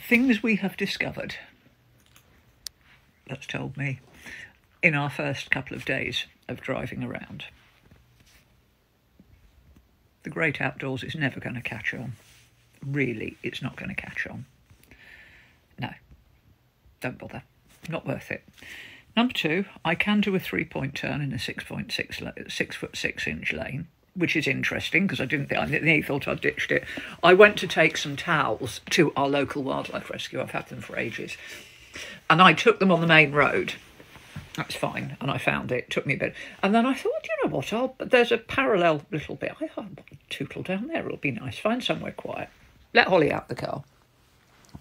things we have discovered, that's told me, in our first couple of days of driving around. The great outdoors is never going to catch on. Really, it's not going to catch on. No, don't bother. Not worth it. Number two, I can do a 3-point turn in a 6'6" lane, which is interesting because I nearly thought I'd ditched it. I went to take some towels to our local wildlife rescue. I've had them for ages. And I took them on the main road. That's fine. And I found it. Took me a bit. And then I thought, you know what? There's a parallel little bit. I'll tootle down there. It'll be nice. Find somewhere quiet. Let Holly out the car.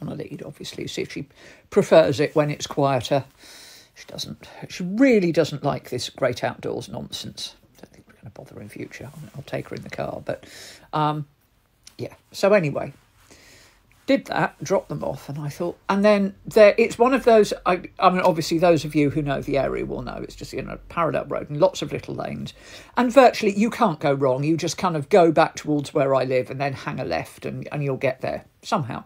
On a lead, obviously. See if she prefers it when it's quieter. She doesn't. She really doesn't like this great outdoors nonsense. I don't think we're going to bother in future. I'll take her in the car. But, yeah. So anyway, did that, dropped them off, and I thought... And then it's one of those... I mean, obviously, those of you who know the area will know. It's just, parallel road and lots of little lanes. And virtually, you can't go wrong. You just kind of go back towards where I live and then hang a left and you'll get there somehow.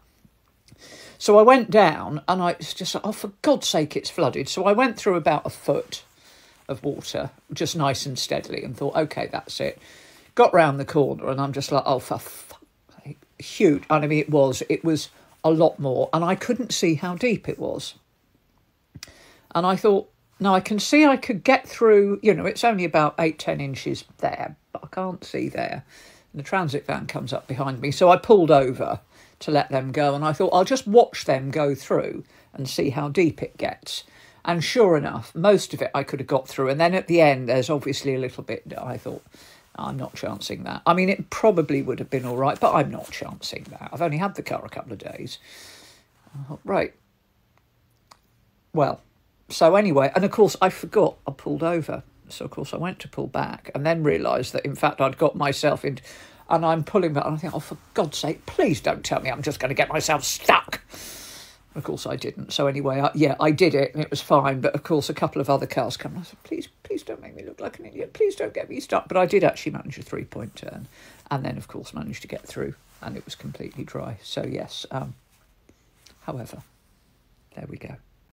So I went down and it's just like, oh, for God's sake, it's flooded. So I went through about a foot of water, just nice and steadily, and thought, OK, that's it. Got round the corner and I'm just like, oh, for fuck's sake. Huge. I mean, it was a lot more. And I couldn't see how deep it was. And I thought, no, I can see I could get through, it's only about 8-10 inches there, but I can't see there. And the transit van comes up behind me. So I pulled over to let them go. And I thought, I'll just watch them go through and see how deep it gets. And sure enough, most of it I could have got through. And then at the end, there's obviously a little bit that I thought, I'm not chancing that. I mean, it probably would have been all right, but I'm not chancing that. I've only had the car a couple of days. I thought, right. Well, so anyway, and of course, I forgot I pulled over. So, of course, I went to pull back and then realised that, in fact, I'd got myself into... And I'm pulling back and I think, oh, for God's sake, please don't tell me I'm just going to get myself stuck. Of course, I didn't. So anyway, I did it and it was fine. But of course, a couple of other cars come. And I said, please don't make me look like an idiot. Please don't get me stuck. But I did actually manage a 3-point turn. And then, of course, managed to get through. And it was completely dry. So, yes. However, there we go.